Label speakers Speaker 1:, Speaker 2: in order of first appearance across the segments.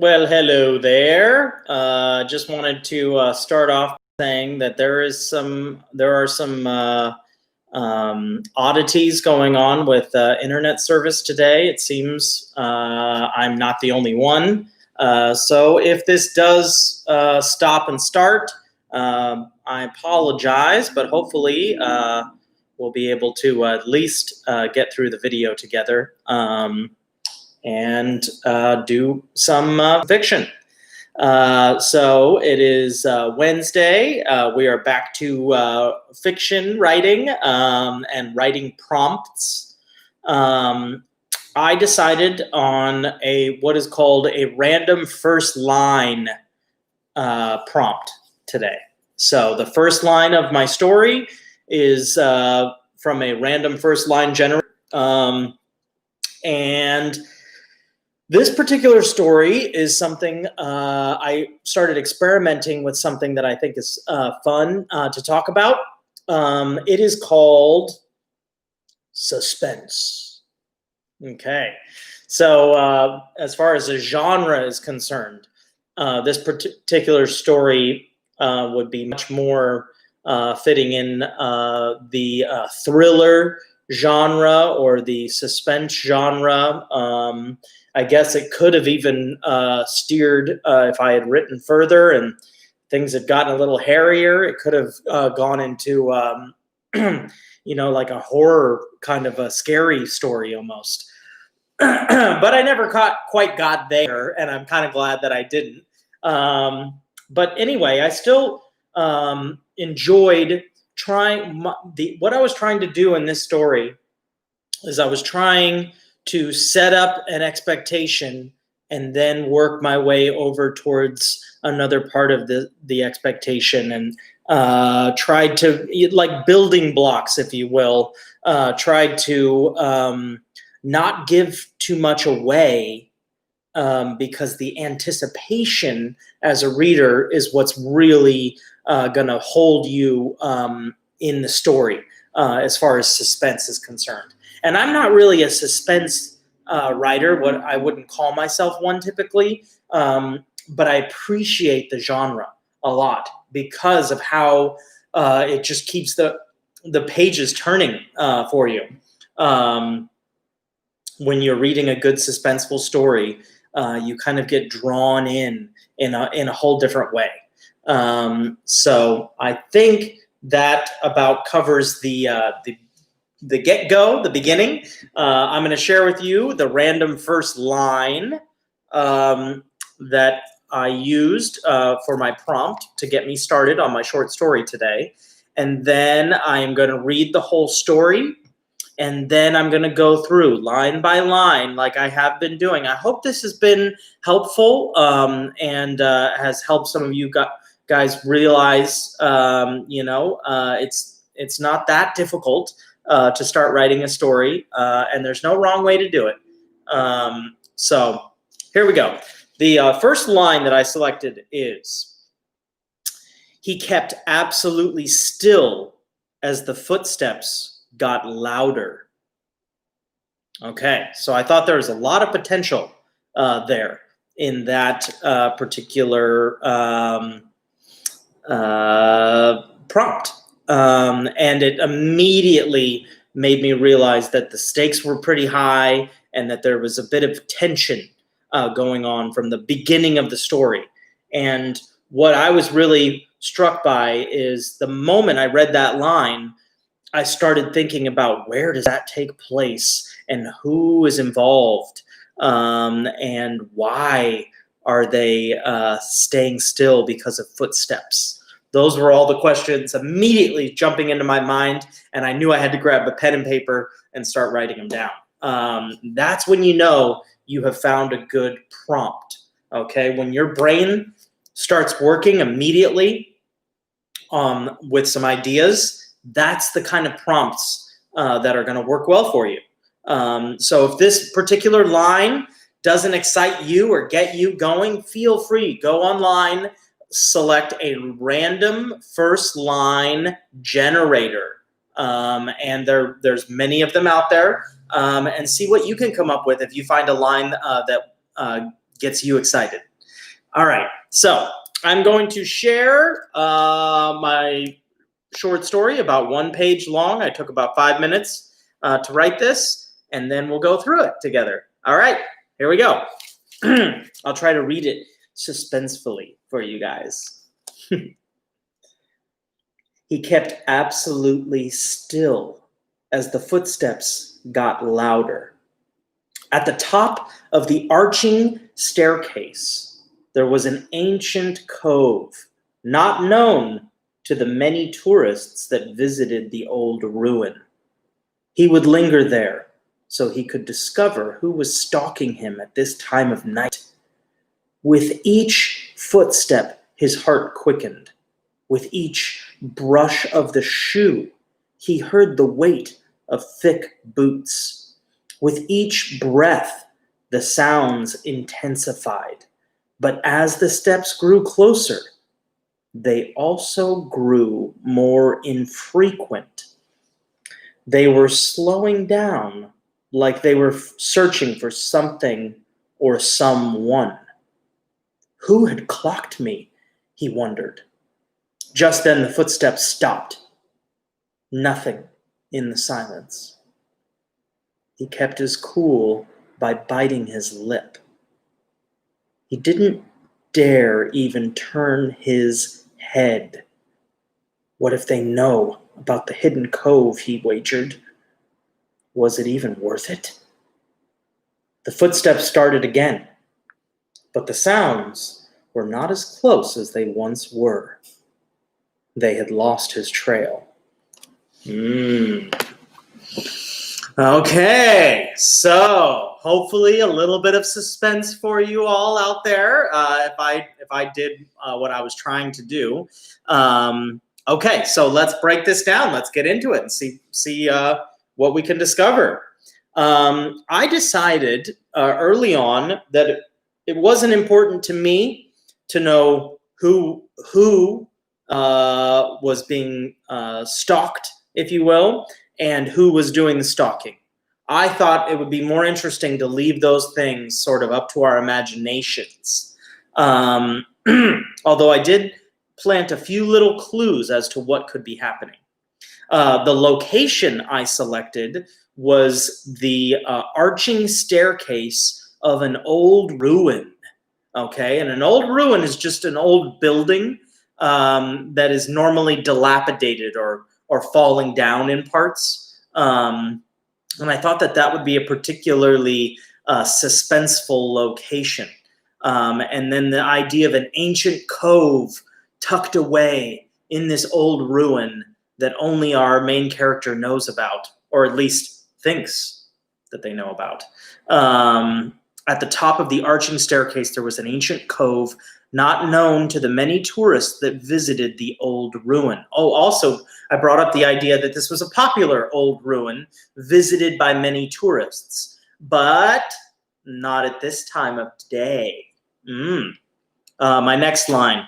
Speaker 1: Well, hello there. Just wanted to start off saying that there are some oddities going on with internet service today. It seems I'm not the only one. So if this does stop and start, I apologize, but hopefully we'll be able to at least get through the video together. And do some fiction. So it is Wednesday. We are back to fiction writing and writing prompts. I decided on what is called a random first line prompt today. So the first line of my story is from a random first line generator. And this particular story is something I started experimenting with, something that I think is fun to talk about. It is called suspense. Okay, so as far as the genre is concerned, this particular story would be much more fitting in the thriller genre or the suspense genre. I guess it could have even steered if I had written further and things had gotten a little hairier. It could have gone into, like a horror kind of a scary story almost. But I never quite got there, and I'm kind of glad that I didn't. But anyway, I still enjoyed trying. What I was trying to do in this story is I was trying to set up an expectation and then work my way over towards another part of the expectation, and tried to, like building blocks, if you will, tried to not give too much away, because the anticipation as a reader is what's really going to hold you in the story as far as suspense is concerned. And I'm not really a suspense writer. What I wouldn't call myself one typically, but I appreciate the genre a lot because of how it just keeps the pages turning for you. When you're reading a good suspenseful story, you kind of get drawn in a whole different way. So I think that about covers the get-go, the beginning. I'm going to share with you the random first line that I used for my prompt to get me started on my short story today. And then I'm going to read the whole story. And then I'm going to go through line by line like I have been doing. I hope this has been helpful and has helped some of you guys realize, it's not that difficult to start writing a story, and there's no wrong way to do it. So here we go. The first line that I selected is, "He kept absolutely still as the footsteps got louder." Okay, so I thought there was a lot of potential there in that particular prompt. And it immediately made me realize that the stakes were pretty high and that there was a bit of tension going on from the beginning of the story. And what I was really struck by is the moment I read that line, I started thinking about where does that take place and who is involved, and why are they staying still because of footsteps. Those were all the questions immediately jumping into my mind, and I knew I had to grab a pen and paper and start writing them down. That's when you know you have found a good prompt, okay? When your brain starts working immediately with some ideas, that's the kind of prompts that are going to work well for you. So if this particular line doesn't excite you or get you going, feel free. Go online, select a random first line generator. And there's many of them out there. And see what you can come up with if you find a line that gets you excited. All right. So I'm going to share my short story, about 1 page long. I took about 5 minutes to write this, and then we'll go through it together. All right. Here we go. I'll try to read it suspensefully for you guys. He kept absolutely still as the footsteps got louder. At the top of the arching staircase, there was an ancient cove, not known to the many tourists that visited the old ruin. He would linger there so he could discover who was stalking him at this time of night. With each footstep, his heart quickened. With each brush of the shoe, he heard the weight of thick boots. With each breath, the sounds intensified. But as the steps grew closer, they also grew more infrequent. They were slowing down, like they were searching for something or someone. Who had clocked me? He wondered. Just then the footsteps stopped. Nothing in the silence. He kept his cool by biting his lip. He didn't dare even turn his head. What if they know about the hidden cove, he wagered. Was it even worth it? The footsteps started again, but the sounds were not as close as they once were. They had lost his trail. Okay, so hopefully a little bit of suspense for you all out there. If I did what I was trying to do. Okay, so let's break this down. Let's get into it and see what we can discover. I decided early on that it wasn't important to me to know who was being stalked, if you will, and who was doing the stalking. I thought it would be more interesting to leave those things sort of up to our imaginations. Although I did plant a few little clues as to what could be happening. The location I selected was the arching staircase of an old ruin. Okay, and an old ruin is just an old building that is normally dilapidated or falling down in parts. And I thought that would be a particularly suspenseful location. And then the idea of an ancient cove tucked away in this old ruin that only our main character knows about, or at least thinks that they know about. At the top of the arching staircase, there was an ancient cove not known to the many tourists that visited the old ruin. Oh, also, I brought up the idea that this was a popular old ruin visited by many tourists, but not at this time of day. My next line.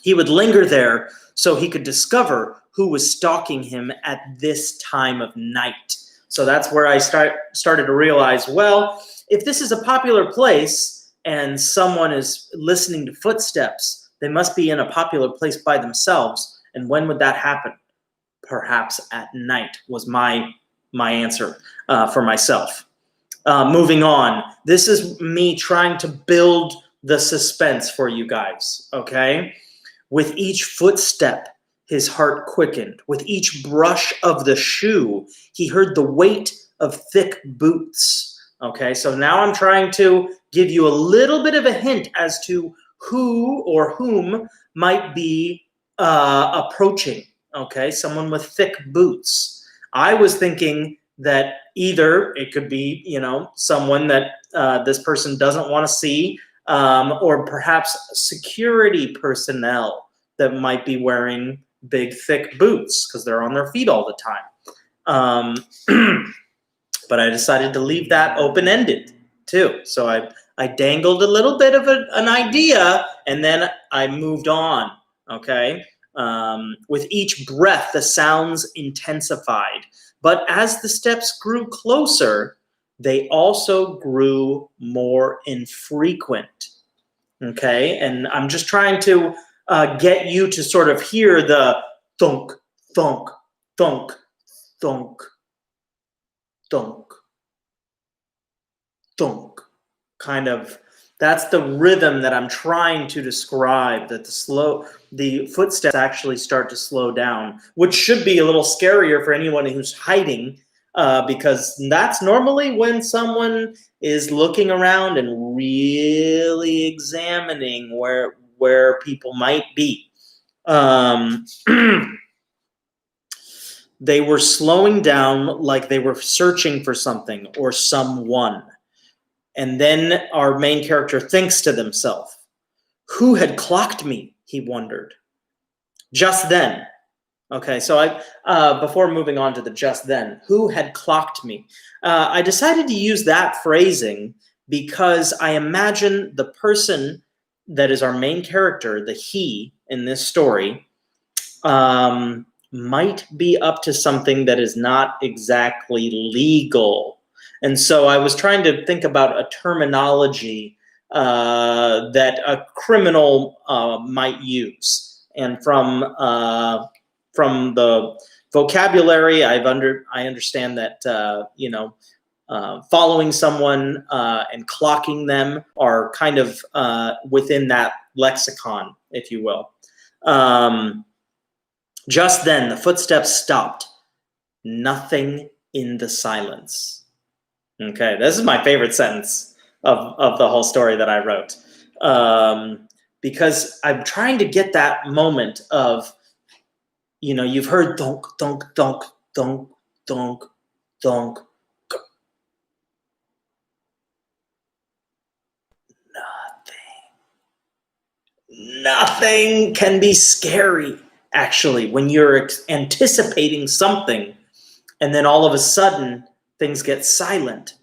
Speaker 1: He would linger there so he could discover who was stalking him at this time of night. So that's where I started to realize, well, if this is a popular place and someone is listening to footsteps, they must be in a popular place by themselves. And when would that happen? Perhaps at night was my answer for myself. Moving on. This is me trying to build the suspense for you guys, okay? With each footstep, his heart quickened. With each brush of the shoe, he heard the weight of thick boots. Okay, so now I'm trying to give you a little bit of a hint as to who or whom might be approaching. Okay, someone with thick boots. I was thinking that either it could be, someone that this person doesn't want to see, or perhaps security personnel that might be wearing big, thick boots because they're on their feet all the time. But I decided to leave that open-ended too. So I dangled a little bit of an idea, and then I moved on, okay? With each breath, the sounds intensified. But as the steps grew closer, they also grew more infrequent. Okay, and I'm just trying to get you to sort of hear the thunk, thunk, thunk, thunk, thunk, thunk, kind of. That's the rhythm that I'm trying to describe. That the footsteps actually start to slow down, which should be a little scarier for anyone who's hiding, because that's normally when someone is looking around and really examining where people might be. Um, they were slowing down like they were searching for something or someone. And then our main character thinks to themselves, who had clocked me? He wondered. Just then. Okay, so before moving on to the just then, who had clocked me? I decided to use that phrasing because I imagine the person that is our main character, the he in this story, might be up to something that is not exactly legal. And so I was trying to think about a terminology that a criminal might use. And from the vocabulary, I understand that following someone and clocking them are kind of within that lexicon, if you will. Just then, the footsteps stopped. Nothing in the silence. Okay, this is my favorite sentence of the whole story that I wrote. Because I'm trying to get that moment of, you've heard thunk, thunk, thunk, thunk, thunk, thunk. Nothing can be scary, actually, when you're anticipating something and then all of a sudden things get silent.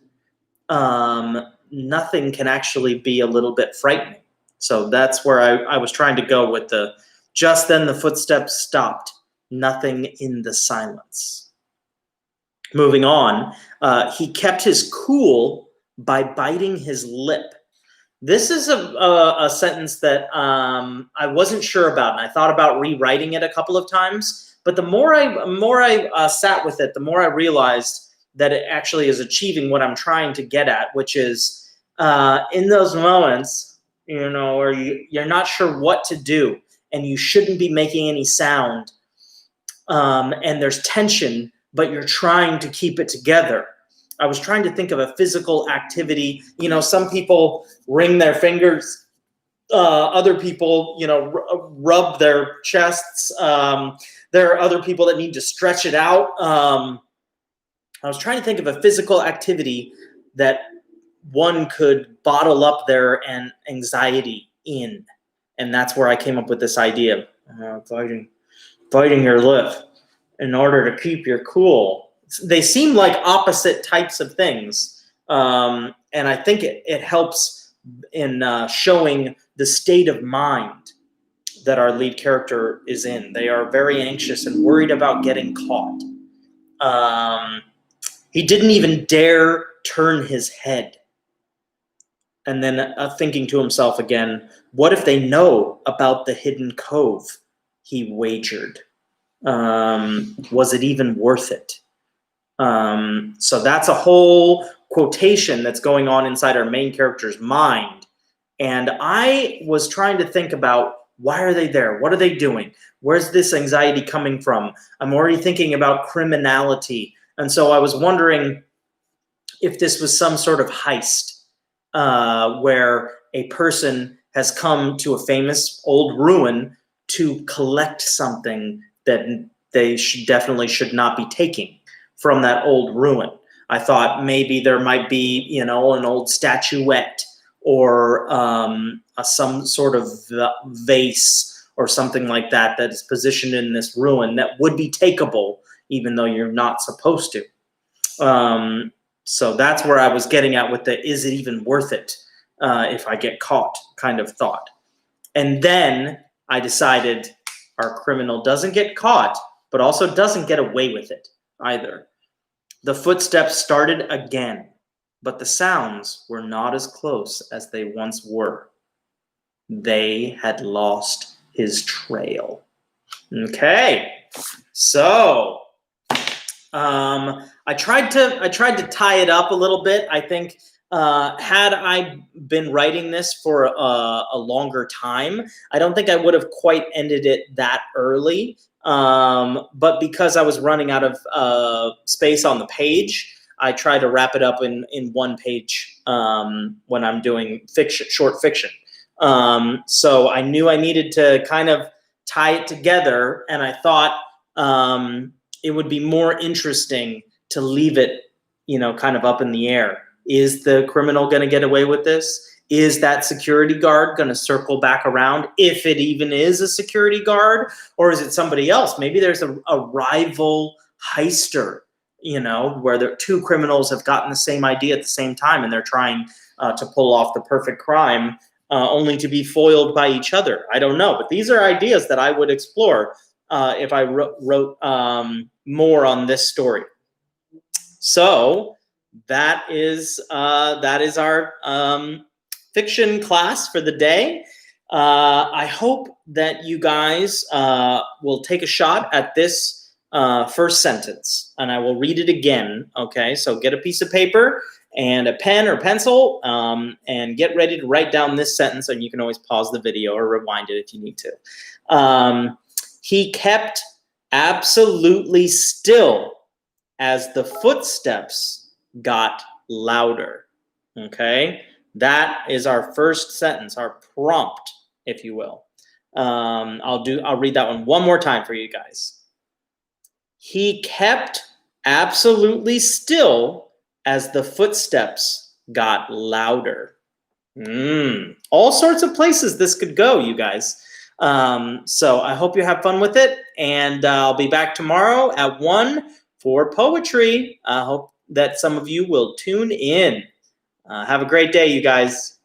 Speaker 1: Nothing can actually be a little bit frightening. So that's where I was trying to go with the just then the footsteps stopped. Nothing in the silence. Moving on, he kept his cool by biting his lip. This is a sentence that I wasn't sure about, and I thought about rewriting it a couple of times. But the more I sat with it, the more I realized that it actually is achieving what I'm trying to get at, which is in those moments, where you're not sure what to do, and you shouldn't be making any sound, and there's tension, but you're trying to keep it together. I was trying to think of a physical activity. Some people wring their fingers. Other people, rub their chests. There are other people that need to stretch it out. I was trying to think of a physical activity that one could bottle up their anxiety in. And that's where I came up with this idea of biting your lip in order to keep your cool. They seem like opposite types of things. And I think it helps in showing the state of mind that our lead character is in. They are very anxious and worried about getting caught. He didn't even dare turn his head. And then thinking to himself again, what if they know about the hidden cove? He wagered. Was it even worth it? So that's a whole quotation that's going on inside our main character's mind. And I was trying to think about, why are they there? What are they doing? Where's this anxiety coming from? I'm already thinking about criminality. And so I was wondering if this was some sort of heist where a person has come to a famous old ruin to collect something that they definitely should not be taking from that old ruin. I thought maybe there might be, an old statuette or some sort of vase or something like that is positioned in this ruin that would be takeable, even though you're not supposed to. So that's where I was getting at with the is it even worth it if I get caught kind of thought. And then I decided our criminal doesn't get caught, but also doesn't get away with it either. The footsteps started again, but the sounds were not as close as they once were. They had lost his trail. Okay, so I tried to tie it up a little bit. I think had I been writing this for a longer time, I don't think I would have quite ended it that early. But because I was running out of space on the page, I try to wrap it up in one page when I'm doing fiction, short fiction. So I knew I needed to kind of tie it together, and I thought it would be more interesting to leave it, kind of up in the air. Is the criminal going to get away with this? Is that security guard going to circle back around, if it even is a security guard, or is it somebody else? Maybe there's a rival heister, where the two criminals have gotten the same idea at the same time, and they're trying to pull off the perfect crime, only to be foiled by each other. I don't know, but these are ideas that I would explore if I wrote more on this story. So that is our fiction class for the day. I hope that you guys will take a shot at this first sentence, and I will read it again. Okay, so get a piece of paper and a pen or pencil, and get ready to write down this sentence, and you can always pause the video or rewind it if you need to. He kept absolutely still as the footsteps got louder. Okay, that is our first sentence, our prompt, if you will. I'll read that one more time for you guys. He kept absolutely still as the footsteps got louder. All sorts of places this could go, you guys. So I hope you have fun with it, and I'll be back tomorrow at 1 for poetry. I hope that some of you will tune in. Have a great day, you guys.